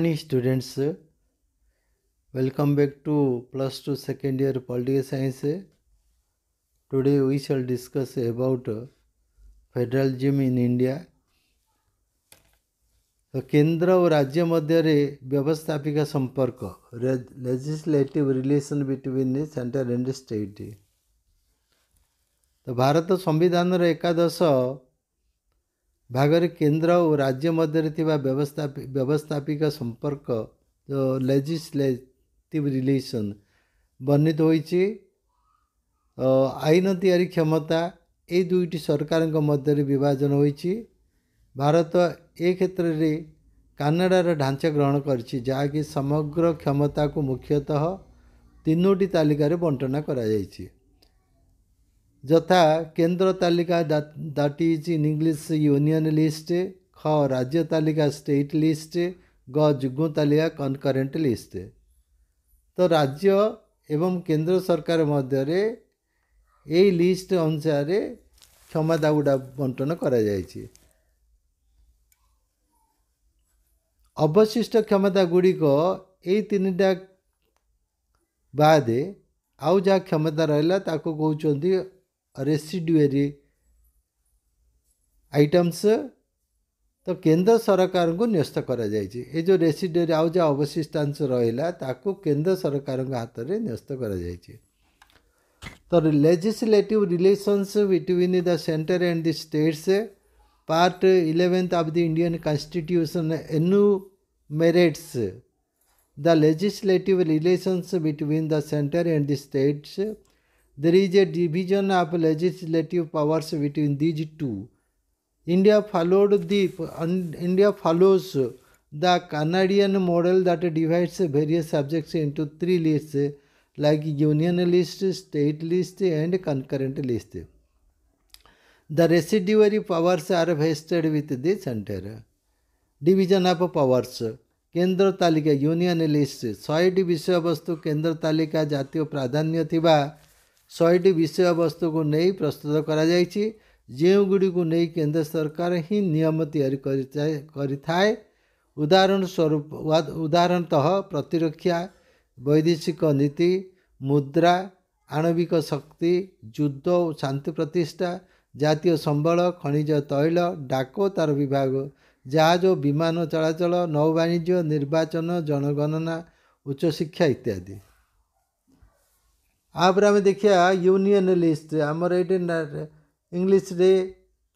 morning students, welcome back to plus 2 second year political science. Today we shall discuss about federalism in India. तो केंद्र और राज्य मध्य व्यवस्थापिका संपर्क legislative relation between central and state. तो भारत संविधान एकादश भाग केंद्र और राज्य मध्य व्यवस्थापिका संपर्क जो लेजिस्लेटिव रिलेशन वर्णित होइछि. आईन तैयारी क्षमता ये दुईटी सरकार मध्य विभाजन होइछि. भारत ए क्षेत्र में कानाडार ढांचा ग्रहण करछि जहाँकि समग्र क्षमता को मुख्यतः तीनोटी तालिकार बंटना करा जाइछि. यथा केंद्र तालिका that is in English union list, ख राज्य तालिका स्टेट लिस्ट, ग युग्म तालिका कनकरेंट लिस्ट. तो राज्य एवं केंद्र सरकार मध्य ये लिस्ट अनुसार क्षमता गुड़ा बंटन करा जाइछि. अवशिष्ट क्षमता गुड़िक ये तीनटा बाद आउ जहाँ क्षमता रहा ताको कहउछन्ति रेसिडुअरी आइटम्स. तो केंद्र सरकार को न्यस्त करा जाइछि. ये जो रेसिडुअरी आउ जहाँ अवशिष्टांश रहा ताको केंद्र सरकार हाथ में न्यस्त करा जाइछि. तो legislative relations between the centre and the states Part 11th of the Indian Constitution enumerates the legislative relations between the center and the states. There is a division of legislative powers between these two. India follows the Canadian model that divides various subjects into three lists like union list, state list and concurrent list. The residuary powers are vested with the center. Division of powers. केंद्र तालिका union list 100 विषय वस्तु केंद्र तालिका जातीय प्राधान्य थिबा 100 विषय वस्तु को नहीं प्रस्तुत करा जाइछि. जेउ गुडी को नहीं केंद्र सरकार ही नियम तैयारी करिथाए. उदाहरण स्वरूप उदाहरणतः प्रतिरक्षा, वैदेशिक नीति, मुद्रा, आणविक शक्ति, युद्ध और शांति प्रतिष्ठा, जातीय संबल, खनिज तैल, डाक तार विभाग, जहाज विमान चलाचल, नौवाणिज्य, निर्वाचन, जनगणना, उच्च शिक्षा इत्यादि. आपर आम देखिए यूनियन लिस्ट आमर ये इंग्लिश रे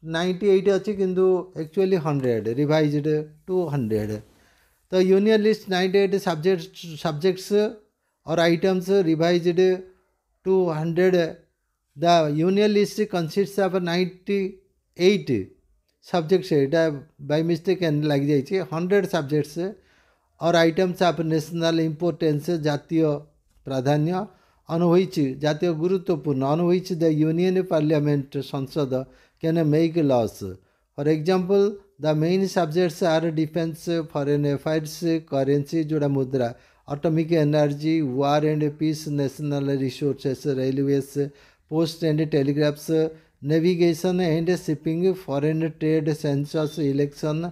98 अच्छी किंतु एक्चुअली 100 रिवाइज्ड टू 100. तो यूनियन लिस्ट 98 सब्जेक्ट्स और items revised to 100. The union list consists of 98 subjects. By mistake लग जाइए 100 subjects और items of national importance जातीय प्राधान्य on which जातीय गुरुत्वपूर्ण on which the union parliament संसद can make laws. For example, the main subjects are defense, foreign affairs, currency जोड़ा मुद्रा, atomic energy, war and peace, national resources, railways, post and telegraphs, navigation and shipping, foreign trade, census, election,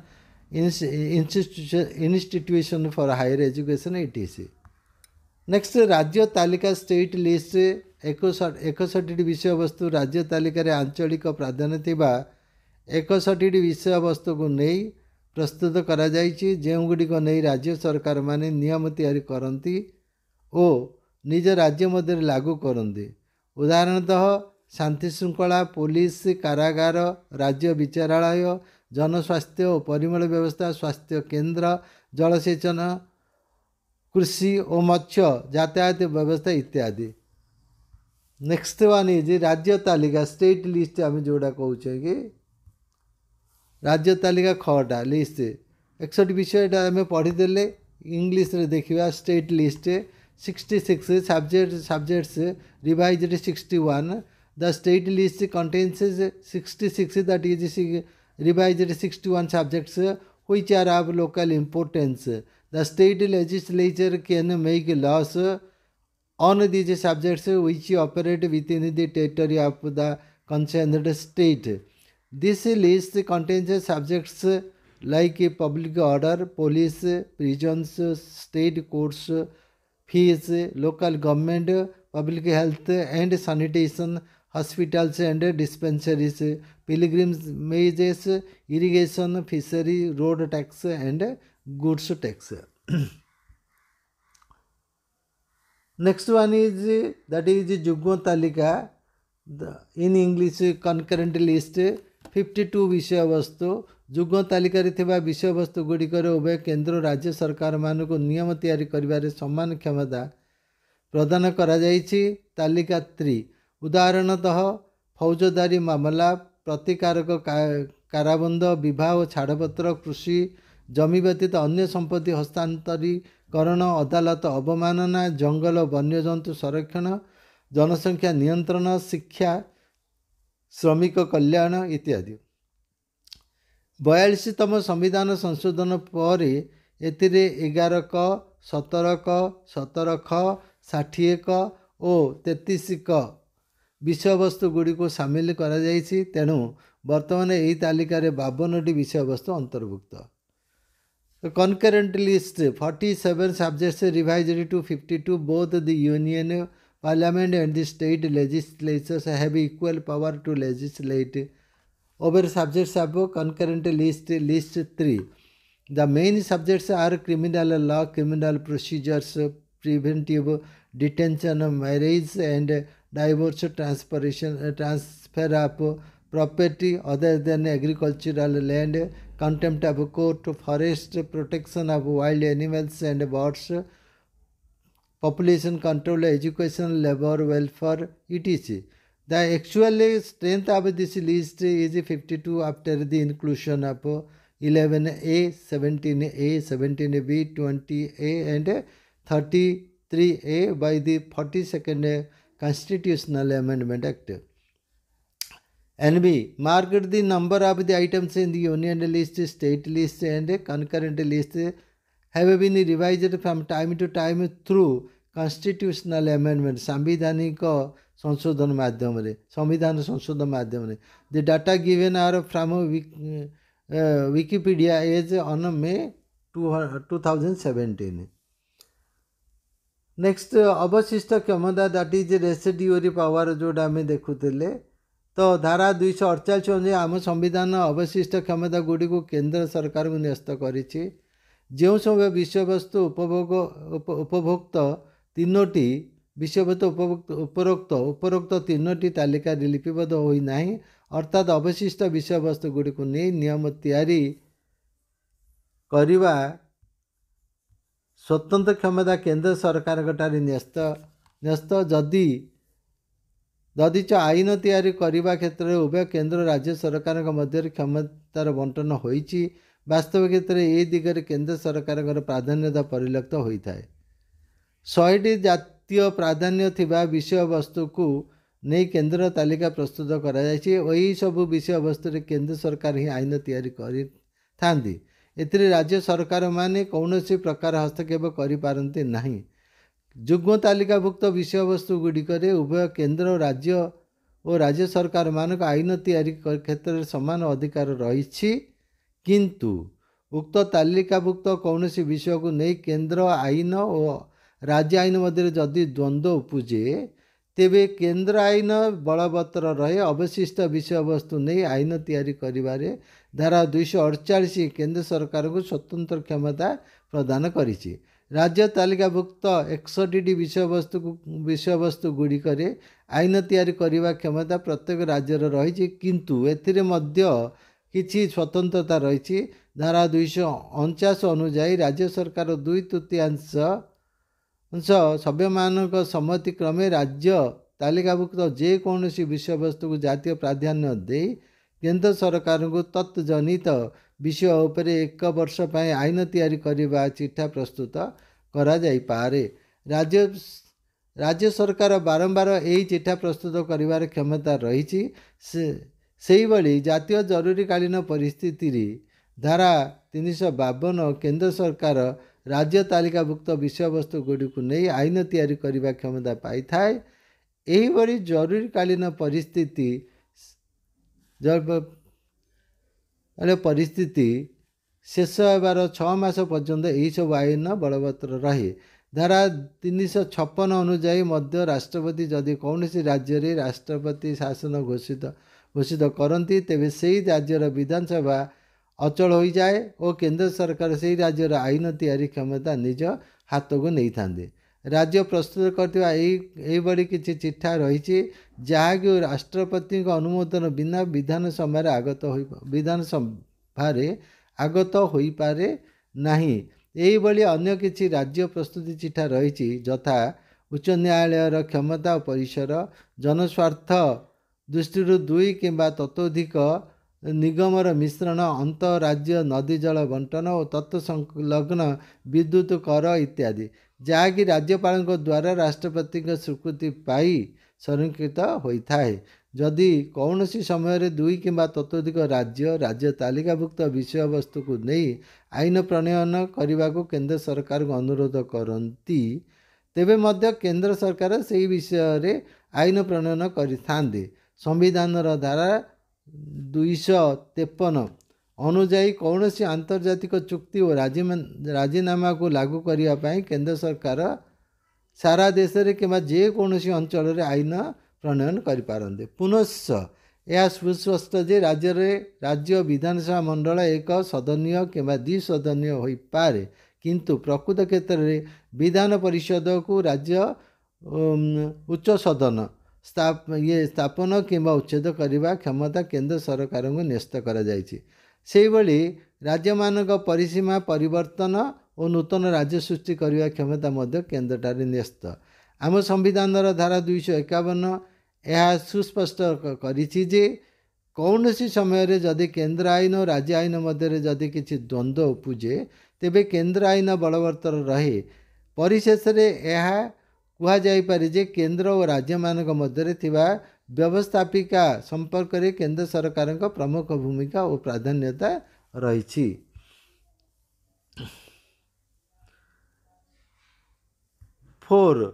institution for higher education, etc. Next, राज्य तालिका state list 61 विषय वस्तु राज्य तालिकार आंचलिक प्राधान्य थिबा 61 विषय वस्तु को नहीं प्रस्तुत करा जाइछि. जेउ गुडी को नहीं राज्य सरकार माने नियम तैयारी करंती ओ निज राज्य मध्य लागू करंती. उदाहरणतः शांति श्रृंखला, पुलिस, कारागार, राज्य विचारालय, जनस्वास्थ्य और परिमल व्यवस्था, स्वास्थ्य केंद्र, जलसेचन, कृषि और मत्स्य, यातायात व्यवस्था इत्यादि. नेक्स्ट वन इज राज्य तालिका स्टेट लिस्ट. आम जोड़ा कहूचे कि राज्य तालिका 6टा लिस्ट 61 विषय आम पढ़ीदे. इंग्लिश रे देखिबा state list 66 subjects revised 61. The state list contains 66 that is revised 61 subjects which are of local importance. The state legislature can make laws on these subjects which operate within the territory of the concerned state. This list contains subjects like public order, police, prisons, state courts, fees, local government, public health and sanitation, hospitals and dispensaries, pilgrimages, irrigation, fishery, road tax and goods tax. Next one is that is Jugmo Talika, in English concurrent list 52 विषय वस्तु जुग्म तालिकार थिबा विषय वस्तु गुड़िकर उभय केंद्र राज्य सरकार मानक नियम तैयारी करिबारे समान क्षमता प्रदान करा जाइछि। तालिका 3 उदाहरणतः फौजदारी मामला, प्रतिकारक काराबंद, विवाह छाड़पत्र, कृषि जमी व्यतीत अन्य संपत्ति हस्तांतरीकरण, अदालत अवमानना, जंगल वन्यजंतु संरक्षण, जनसंख्या नियंत्रण, शिक्षा, श्रमिक कल्याण इत्यादि। 42तम संविधान संशोधन पर एथिरे 11 क, 17 क, 17 ख, 60 क और 33 क विषय वस्तु गुड़ी को सामिल करा जाइछि। तेणु वर्तमान यही तालिकार 52टी विषय वस्तु अंतर्भुक्त। Concurrent list 47 subjects revised to 52. Both the Union Parliament and the state legislatures have equal power to legislate over subjects above. Concurrent list 3. The main subjects are criminal law, criminal procedures, preventive detention, marriage and divorce, transfer of property other than agricultural land, contempt of court, forest, protection of wild animals and birds, population control, education, labor, welfare, etc. The actual strength of this list is 52 after the inclusion of 11A, 17A, 17B, 20A and 33A by the 42nd Constitutional Amendment Act. NB marked the number of the items in the union list, state list and concurrent list have been revised from time to time through constitutional amendment, संवैधानिक संशोधन माध्यम रे, संविधान संशोधन माध्यम रे. The data given are from Wikipedia as on May 2017. Next अवशिष्ट क्षमता that is residuary power जोड़ा आम देखुले. तो धारा 248 अनुसार आम संविधान अवशिष्ट क्षमता गुड़ी को केंद्र सरकार को न्यस्त करिछि। जो सब विषय वस्तु उपभोक्त तीनोटी विषय वस्तु उपरोक्त तीनोटी तालिका लिपिबद्ध होई नाही, अर्थात अवशिष्ट विषय वस्तु गुड़ी को नहीं नियम तैयारी करिवा स्वतंत्र क्षमता केंद्र सरकार गटारी न्यस्त जदिच आईन तैयारी करने क्षेत्र में उभय केंद्र राज्य सरकार मध्य क्षमतार बंटन होइछि। वास्तव क्षेत्र में यह दिगरे केंद्र सरकार प्राधान्यता परिलक्षित होता है। 100टी जातीय प्राधान्य थिबा विषय वस्तु को नहीं केंद्र तालिका प्रस्तुत करा जायछि। वही सब विषय वस्तु रे केंद्र सरकार ही आईन तैयारी करिथांती। एथिरे राज्य सरकार माने कौनसी प्रकार हस्तक्षेप करि पारंती नहीं। जुग्म तालिकाभुक्त विषय वस्तु गुड़िकरे उभय केंद्र और राज्य सरकार मानक आईन तैयारी क्षेत्र में समान अधिकार रही, किंतु उक्त तालिकाभुक्त कौनसी विषय को नहीं केंद्र आईन और राज्य आईन मध्य जदि द्वंद्व उपजे तेबे केंद्र आईन बलवत्तर रहे। अवशिष्ट विषय वस्तु नहीं आईन तैयारी करिबारे धारा 248 केंद्र सरकार को स्वतंत्र क्षमता प्रदान करिछि। राज्य तालिकाभुक्त 61टी विषय वस्तु गुड़िकरे आईन तैयारी करने क्षमता प्रत्येक राज्यर रही, किंतु एथिरे मध्य किछि स्वतंत्रता रही। धारा 249 अनुसार राज्य सरकार 2/3 सभ्य मानक सम्मति क्रमे राज्य तालिकाभुक्त जेकोसी विषय वस्तु को जातीय प्राधान्य दे केंद्र सरकार को तत्जनित विषय उपरे 1 वर्ष पर आईन तैयारी करने चिठा प्रस्तुत करा जाई पारे। राज्य सरकार बारंबार यही चिठा प्रस्तुत करिवार क्षमता रही। से भली जातीय जरूरीकालीन परिस्थिति धारा 352 केंद्र सरकार राज्य तालिकाभुक्त विषय वस्तु गुड़ी को नहीं आईन तैयारी करने क्षमता पाई थाए। यही भली जरूरीकालीन परिस्थिति शेष होबार 6 मास पर्यंत यही सब आईन बलवत्तर रहे। धारा 356 अनुजाई मध्य राष्ट्रपति जदि कौन राज्य रे राष्ट्रपति शासन घोषित करती तेबे से राज्यर विधानसभा अचल हो जाए और केंद्र सरकार से राज्यर आईन तैयारी क्षमता निज हाथ को नहीं था। राज्य प्रस्तुत कर किसी चिठा रही जहाँकि राष्ट्रपति अनुमोदन बिना विधानसभा आगत हो पारे नहीं। यही अन्य किसी राज्य प्रस्तुति चिठा रही यथा उच्च न्यायालय क्षमता और परिसर जनस्वार्थ दृष्टि 2 किंबा ततोधिक निगमर मिश्रण अंतराज्य नदी जल बंटन और तत्संलग्न विद्युत कर इत्यादि जहाँकि राज्यपाल द्वारा राष्ट्रपति स्वीकृति पाई संरक्षित होता है। जदि कौन समय 2 किंबा ततोधिक राज्य तालिकाभुक्त विषय वस्तु को नहीं आईन प्रणयन करने को केंद्र सरकार को अनुरोध करती तेबे मध्य केंद्र सरकार से विषय रे आईन प्रणयन करिथांदे। संविधान धारा 253 अनुजाई कौन सी आंतर्जातिक चुक्ति और राजीनामा को लागू करने केंद्र सरकार सारा देश रे किंबा जेकोसी अंचल रे आईन प्रणयन करिपारंते। पुनश्च यह सुस्पष्ट जे राज्य विधानसभा मंडल एक सदनीय किंबा द्विसदनीय हो पारे किंतु प्रकृत क्षेत्र में विधान परिषद को राज्य उच्च सदन स्थापन किंबा उच्छेद करने क्षमता केंद्र सरकार को न्यस्त करा जायछि। सेहि भली राज्य मानक परिसीमा परिवर्तन और नूतन राज्य सृष्टि करने क्षमता मध्य केंद्रटारे न्यस्त। आम संविधान धारा 251 यह सुस्पष्ट करिछि जे कौन सी समय जदि केंद्र आईन और राज्य आईन मध्य जदि किसी द्वंद्व उपजे तेबे केंद्र आईन बलवत्तर रहे। परिशेष यह कहुपर जे केंद्र और राज्य मानक मध्य थिबा व्यवस्थापिका संपर्क में केंद्र सरकार प्रमुख भूमिका और प्राधान्यता रही। 4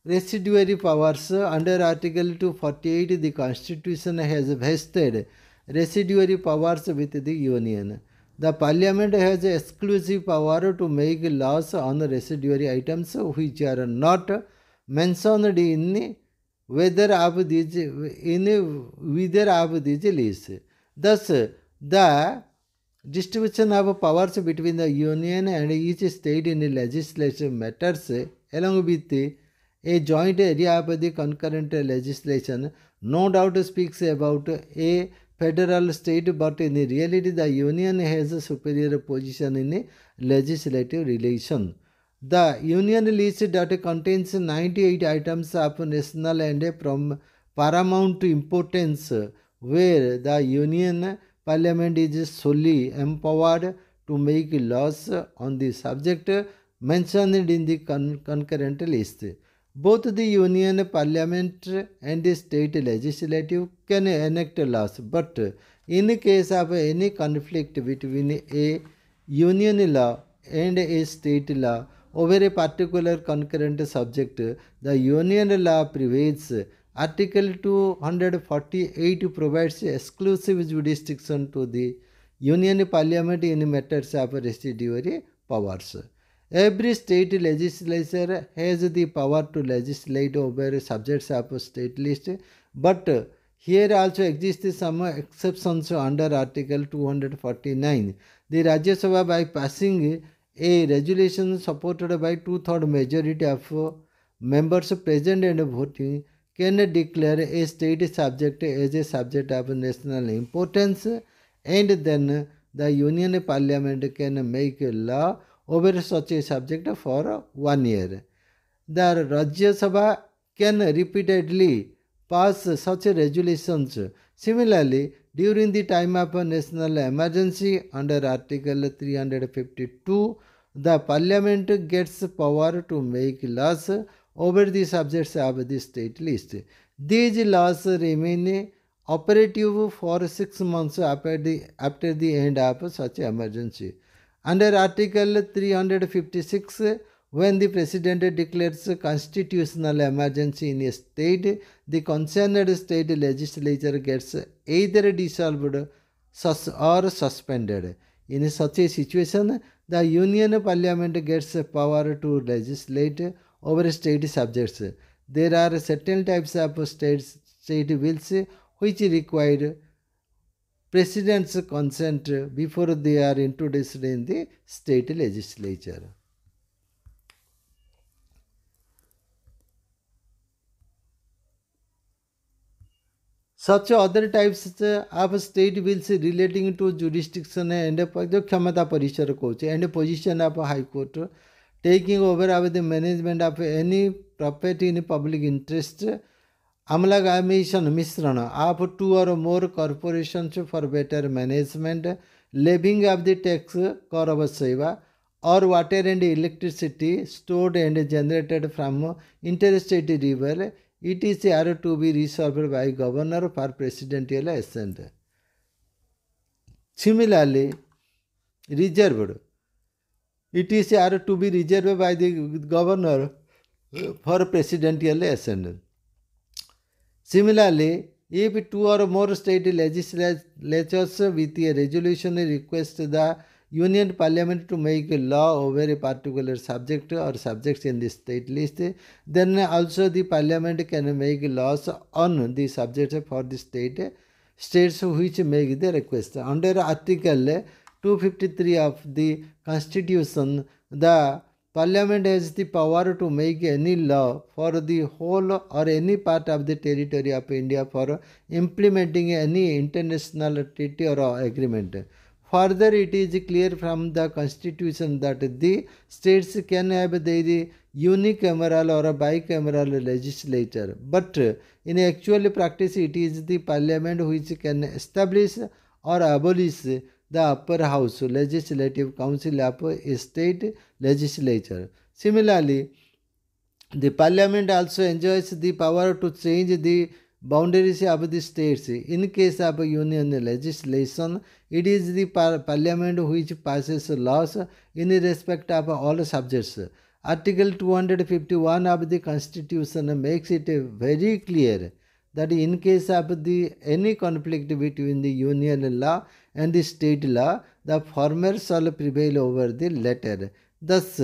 Residuary powers. Under Article 248 the Constitution has vested residuary powers with the Union. The Parliament has exclusive power to make laws on residuary items which are not mentioned in whether of these lists. Thus, the distribution of powers between the Union and each state in legislative matters, along with a joint area of the concurrent legislation, no doubt speaks about a federal state, but in reality the Union has a superior position in legislative relation. The Union list that contains 98 items of national and from paramount importance, where the Union Parliament is solely empowered to make laws on the subject mentioned in the concurrent list. Both the Union Parliament and the state legislative can enact laws, but in case of any conflict between a Union law and a state law over a particular concurrent subject, the Union law prevails. Article 248 provides exclusive jurisdiction to the Union Parliament in matters of residuary powers. Every state legislature has the power to legislate over subjects of state list, but here also exists some exceptions under Article 249. The Rajya Sabha, by passing a resolution supported by 2/3 majority of members present and voting, can declare a state subject as a subject of national importance, and then the Union Parliament can make a law over such a subject for 1 year. The Rajya Sabha can repeatedly pass such resolutions. Similarly, during the time of national emergency under Article 352, the Parliament gets power to make laws over the subjects of the state list. These laws remain operative for 6 months after the end of such emergency. Under Article 356, when the President declares constitutional emergency in a state, the concerned state legislature gets either dissolved or suspended. In such a situation, the Union Parliament gets power to legislate over state subjects. There are certain types of state bills which require President's consent before they are introduced in the state legislature. Such other types of state bills relating to jurisdiction and khamata parishar coach and position of high court taking over of the management of any property in public interest, amalgamation misrana of two or more corporations for better management, levying of the tax kar of seva, or water and electricity stored and generated from interstate river, it are to be resolved by governor for presidential assent. Similarly, reserved, it are to be reserved by the governor for presidential assent. Similarly, if two or more state legislatures with a resolution request the Union Parliament to make a law over a particular subject or subjects in the state list, then also the Parliament can make laws on the subject for the states which make the request. Under Article 253 of the Constitution, the Parliament has the power to make any law for the whole or any part of the territory of India for implementing any international treaty or agreement. Further, it is clear from the Constitution that the states can have the unicameral or a bicameral legislature, but in actual practice it is the Parliament which can establish or abolish the upper house legislative council of a state legislature. Similarly, the Parliament also enjoys the power to change the boundaries of the states. In case of union legislation, it is the Parliament which passes laws in respect of all subjects. Article 251 of the Constitution makes it very clear that in case of any conflict between the union law and the state law, the former shall prevail over the latter. Thus,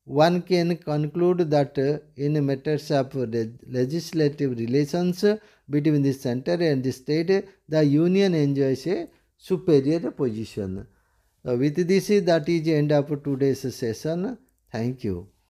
one can conclude that in matters of legislative relations between the center and the state, the union enjoys a superior position. With this, that is the end of today's session. Thank you.